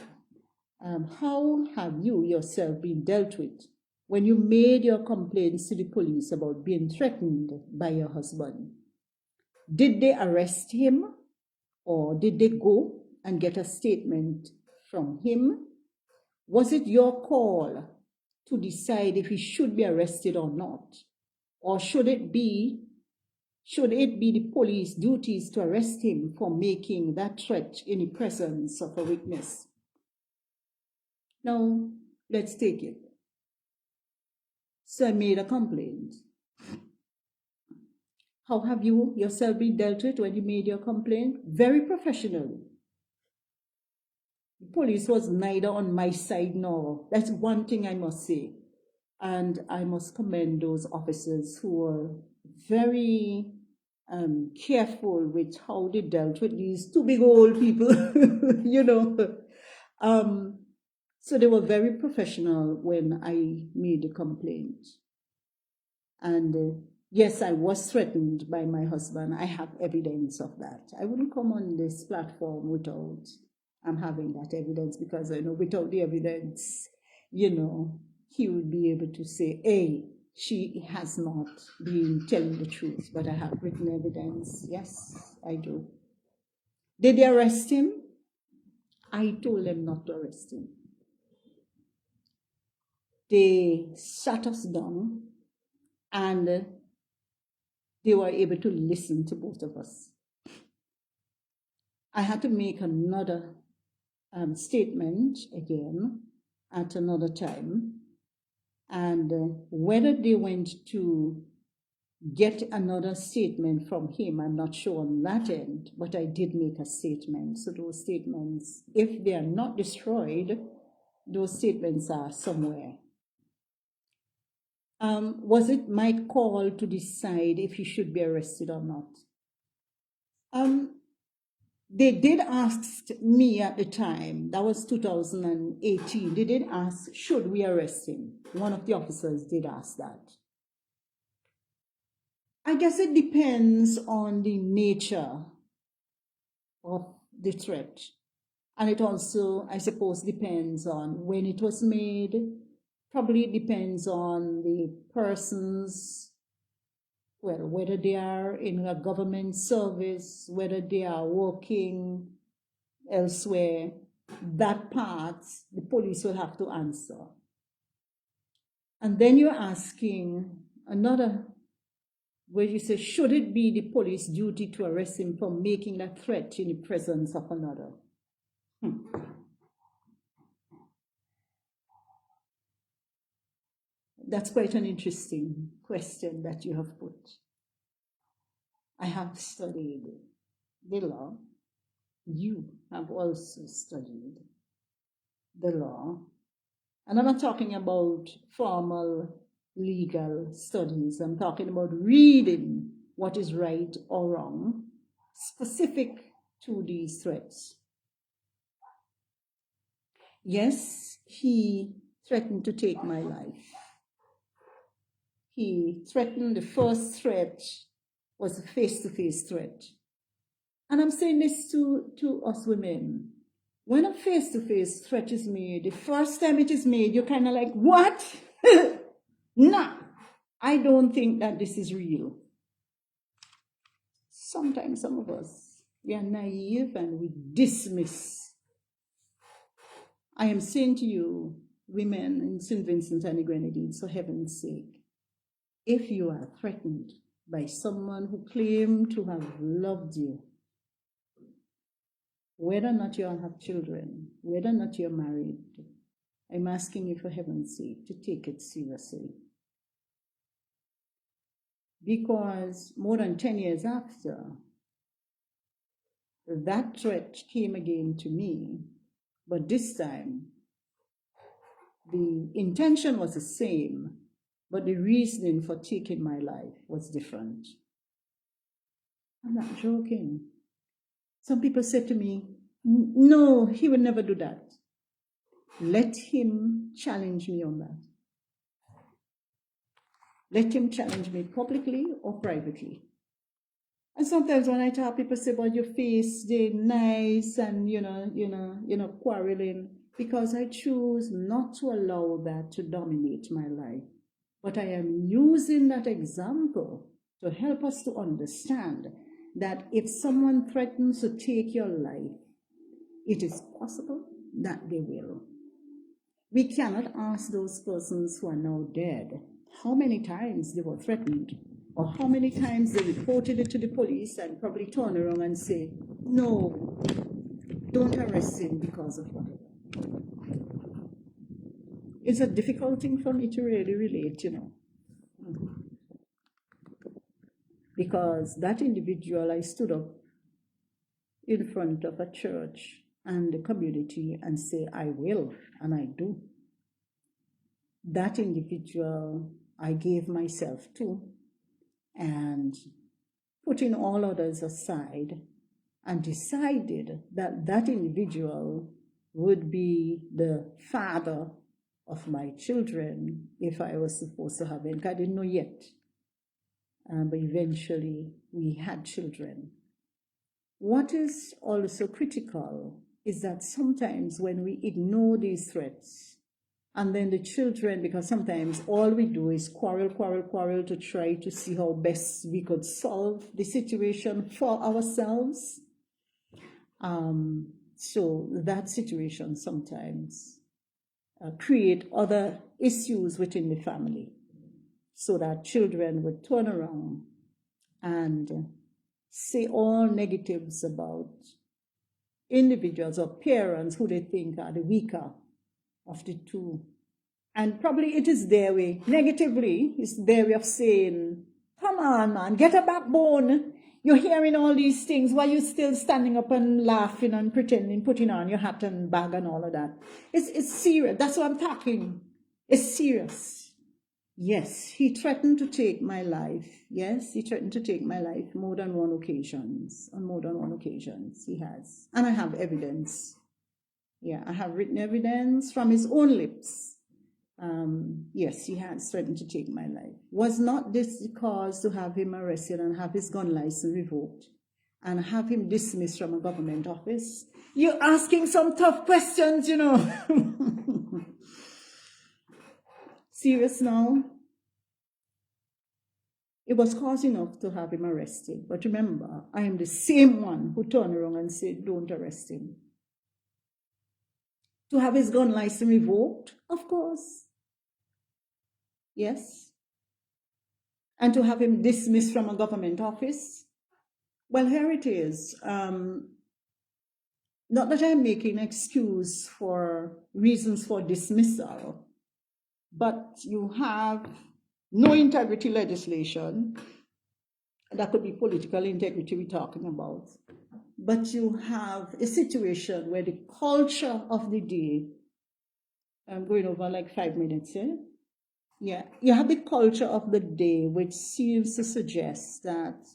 How have you yourself been dealt with when you made your complaints to the police about being threatened by your husband? Did they arrest him, or did they go and get a statement from him? Was it your call to decide if he should be arrested or not? Or should it be the police duties to arrest him for making that threat in the presence of a witness? Now, let's take it. So I made a complaint. How have you yourself been dealt with when you made your complaint? Very professionally. The police was neither on my side nor. That's one thing I must say. And I must commend those officers who were very careful with how they dealt with these 2 big old people, So they were very professional when I made the complaint. And yes, I was threatened by my husband. I have evidence of that. I wouldn't come on this platform without having that evidence, because I know without the evidence, he would be able to say, hey, she has not been telling the truth, but I have written evidence. Yes, I do. Did they arrest him? I told them not to arrest him. They sat us down and they were able to listen to both of us. I had to make another statement again at another time, and whether they went to get another statement from him, I'm not sure on that end, but I did make a statement. So those statements, if they are not destroyed, those statements are somewhere. Was it my call to decide if he should be arrested or not? They did ask me at the time, that was 2018, they did ask, should we arrest him? One of the officers did ask that. I guess it depends on the nature of the threat. And it also, I suppose, depends on when it was made. Probably it depends on the person's, well, whether they are in a government service, whether they are working elsewhere. That part, the police will have to answer. And then you're asking another, where you say, should it be the police duty to arrest him for making that threat in the presence of another? That's quite an interesting question that you have put. I have studied the law. You have also studied the law. And I'm not talking about formal legal studies. I'm talking about reading what is right or wrong, specific to these threats. Yes, he threatened to take my life. He threatened, the first threat was a face-to-face threat. And I'm saying this to us women. When a face-to-face threat is made, the first time it is made, you're kind of like, what? Nah, I don't think that this is real. Sometimes some of us, we are naive and we dismiss. I am saying to you, women in St. Vincent and the Grenadines, for heaven's sake, if you are threatened by someone who claimed to have loved you, whether or not you all have children, whether or not you're married, I'm asking you for heaven's sake to take it seriously. Because more than 10 years after, that threat came again to me, but this time, the intention was the same, but the reasoning for taking my life was different. I'm not joking. Some people said to me, no, he would never do that. Let him challenge me on that. Let him challenge me publicly or privately. And sometimes when I talk, people say, well, your face, they're nice and, quarreling, because I choose not to allow that to dominate my life. But I am using that example to help us to understand that if someone threatens to take your life, it is possible that they will. We cannot ask those persons who are now dead how many times they were threatened, or how many times they reported it to the police and probably turn around and say, no, don't arrest him because of whatever. It's a difficult thing for me to really relate, Because that individual, I stood up in front of a church and the community and say, I will, and I do. That individual I gave myself to, and putting all others aside, and decided that that individual would be the father of my children if I was supposed to have it. I didn't know yet, but eventually we had children. What is also critical is that sometimes when we ignore these threats, and then the children, because sometimes all we do is quarrel to try to see how best we could solve the situation for ourselves. So that situation sometimes create other issues within the family, so that children would turn around and say all negatives about individuals or parents who they think are the weaker of the two. And probably it is their way, negatively, it's their way of saying, come on, man, get a backbone. You're hearing all these things. Why are you still standing up and laughing and pretending, putting on your hat and bag and all of that? It's serious. That's what I'm talking. It's serious. Yes, he threatened to take my life. Yes, he threatened to take my life on more than one occasion, he has. And I have evidence. Yeah, I have written evidence from his own lips. Yes, he has threatened to take my life. Was not this the cause to have him arrested and have his gun license revoked and have him dismissed from a government office? You're asking some tough questions, you know. Serious now? It was cause enough to have him arrested. But remember, I am the same one who turned around and said, don't arrest him. To have his gun license revoked? Of course. Yes. And to have him dismissed from a government office? Well, here it is. Not that I'm making excuse for reasons for dismissal, but you have no integrity legislation. That could be political integrity we're talking about. But you have a situation where the culture of the day, I'm going over like 5 minutes, eh? Yeah, you have the culture of the day, which seems to suggest that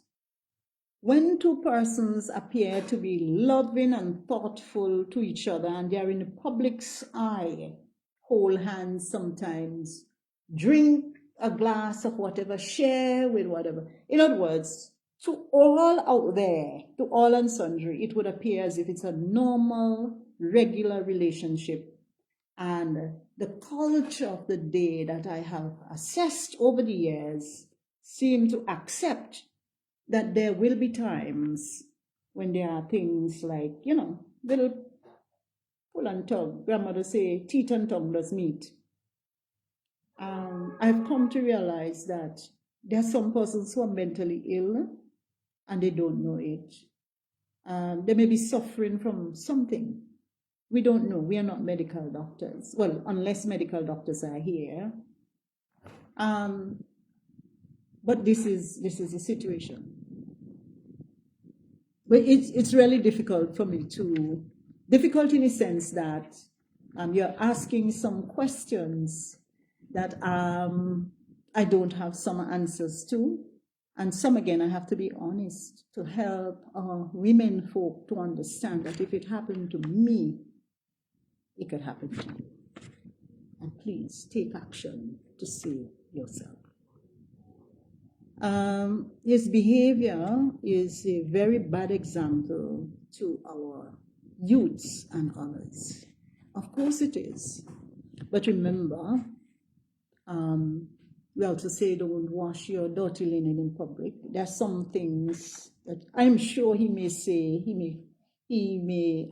when two persons appear to be loving and thoughtful to each other and they are in the public's eye, hold hands sometimes, drink a glass of whatever, share with whatever. In other words, to all out there, to all and sundry, it would appear as if it's a normal, regular relationship. And the culture of the day that I have assessed over the years seem to accept that there will be times when there are things like, you know, little pull and tug. Grandmother say, teeth and tongue does meet. I've come to realize that there are some persons who are mentally ill and they don't know it. They may be suffering from something. We don't know. We are not medical doctors. Well, unless medical doctors are here. But this is the situation. But it's really difficult for me to, difficult in the sense that you're asking some questions that I don't have some answers to. And some, again, I have to be honest, to help women folk to understand that if it happened to me, it could happen to you. And please take action to save yourself. His behavior is a very bad example to our youths and others. Of course it is. But remember, we also say don't wash your dirty linen in public. There are some things that I'm sure he may say, he may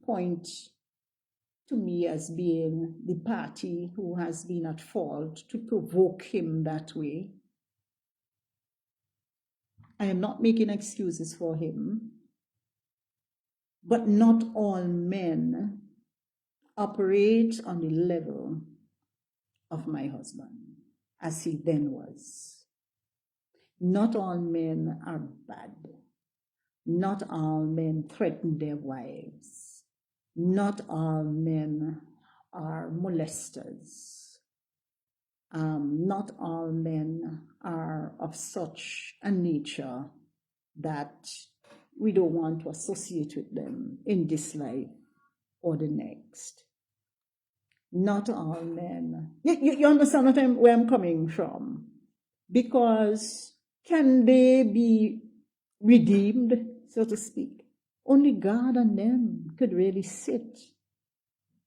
point to me as being the party who has been at fault to provoke him that way. I am not making excuses for him, but not all men operate on the level of my husband, as he then was. Not all men are bad. Not all men threaten their wives. Not all men are molesters. Not all men are of such a nature that we don't want to associate with them in this life or the next. Not all men. You understand where I'm coming from? Because can they be redeemed, so to speak? Only God and them could really sit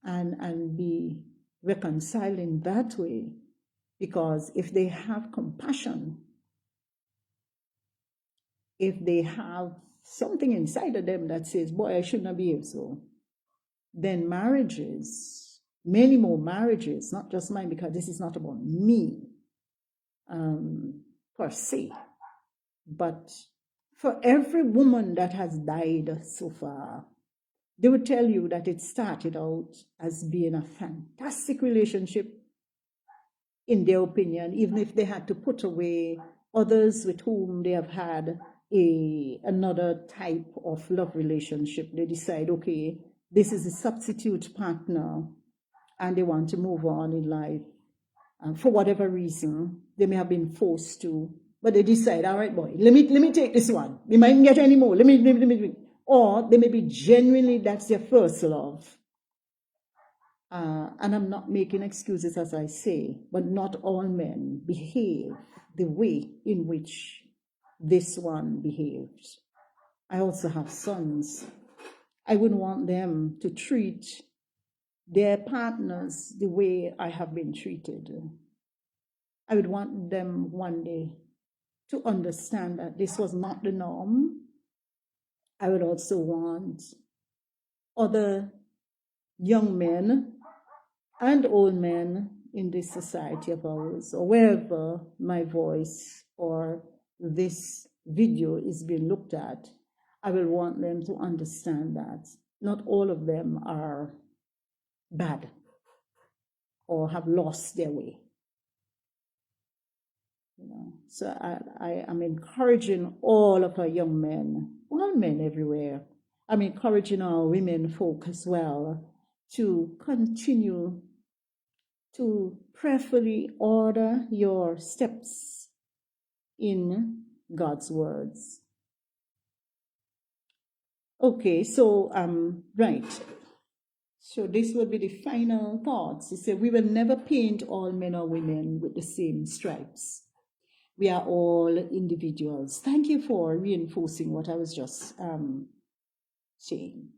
and be reconciling that way. Because if they have compassion, if they have something inside of them that says, boy, I should not behave so, then marriages, many more marriages, not just mine, because this is not about me per se, But for every woman that has died so far, they would tell you that it started out as being a fantastic relationship, in their opinion, even if they had to put away others with whom they have had another type of love relationship. They decide, okay, this is a substitute partner, and they want to move on in life. For whatever reason, they may have been forced to, but they decide, all right, boy, let me take this one. We mightn't get any more. Let me. Or they may be genuinely, that's their first love. And I'm not making excuses as I say, but not all men behave the way in which this one behaves. I also have sons. I wouldn't want them to treat their partners the way I have been treated. I would want them one day to understand that this was not the norm. I would also want other young men and old men in this society of ours, or wherever my voice or this video is being looked at, I will want them to understand that not all of them are bad or have lost their way. So I am encouraging all of our young men, all men everywhere. I'm encouraging our women folk as well to continue to prayerfully order your steps in God's words. Okay, so right. So this will be the final thoughts. He said, we will never paint all men or women with the same stripes. We are all individuals. Thank you for reinforcing what I was just saying.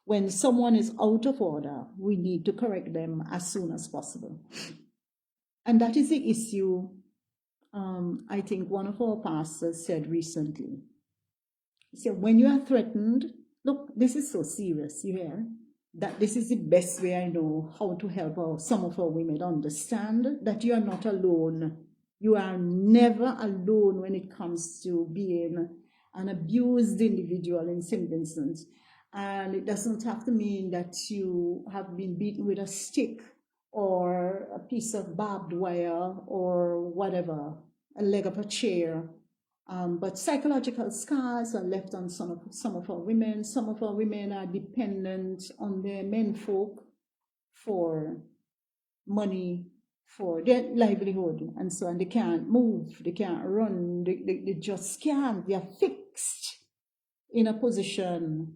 When someone is out of order, we need to correct them as soon as possible. And that is the issue. I think one of our pastors said recently. He said, when you are threatened, look, this is so serious, you hear? That this is the best way I know how to help some of our women understand that you are not alone. You are never alone when it comes to being an abused individual in St. Vincent. And it doesn't have to mean that you have been beaten with a stick or a piece of barbed wire or whatever, a leg of a chair. But psychological scars are left on some of our women. Some of our women are dependent on their menfolk for money, for their livelihood, and so on. They can't move, they can't run, they just can't. They are fixed in a position.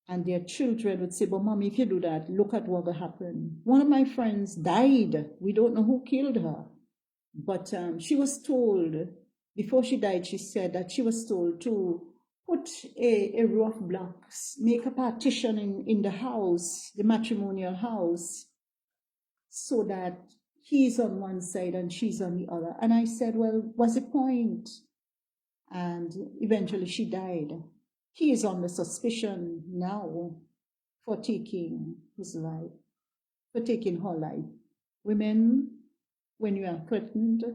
And their children would say, but mommy, if you do that, look at what will happen. One of my friends died. We don't know who killed her. But she was told, before she died, she said that she was told to put a row of blocks, make a partition in the house, the matrimonial house, so that he's on one side and she's on the other. And I said, well, what's the point? And eventually she died. He is on the suspicion now for taking his life, for taking her life. Women, when you are threatened,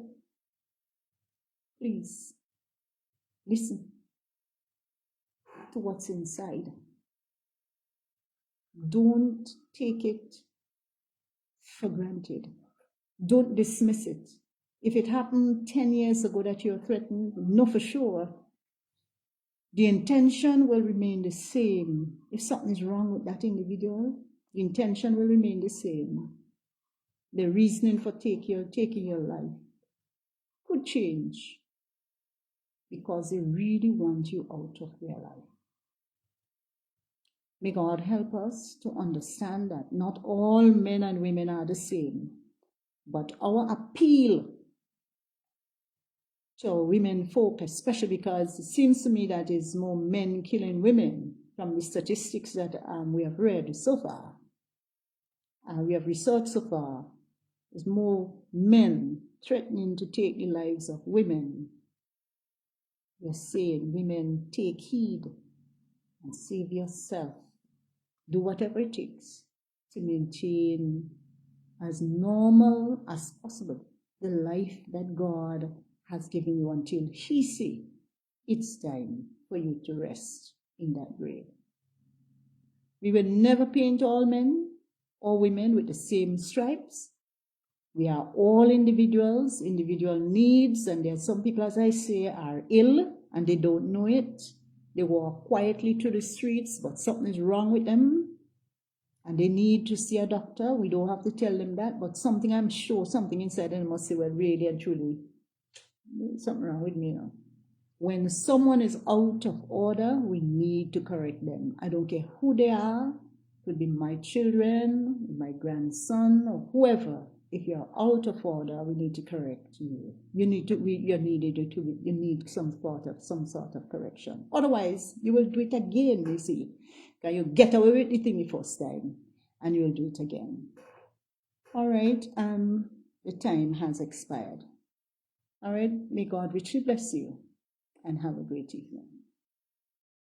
please listen to what's inside. Don't take it for granted. Don't dismiss it. If it happened 10 years ago that you're threatened, know for sure the intention will remain the same. If something is wrong with that individual, the intention will remain the same. The reasoning for taking your life could change because they really want you out of their life. May God help us to understand that not all men and women are the same, but our appeal to our women folk, especially because it seems to me that there's more men killing women from the statistics that we have read so far. We have researched so far. There's more men threatening to take the lives of women. We're saying, women, take heed and save yourself. Do whatever it takes to maintain as normal as possible the life that God has given you until he say it's time for you to rest in that grave. We will never paint all men or women with the same stripes. We are all individuals, individual needs, and there are some people, as I say, are ill and they don't know it. They walk quietly through the streets, but something is wrong with them and they need to see a doctor. We don't have to tell them that, but something, I'm sure, something inside them must say, well, really and truly, there's something wrong with me now. When someone is out of order, we need to correct them. I don't care who they are. It could be my children, my grandson, or whoever. If you're out of order, we need to correct you. You need some sort of correction. Otherwise, you will do it again, you see. Because you get away with the thing the first time, and you'll do it again. All right, the time has expired. All right, may God richly bless you, and have a great evening.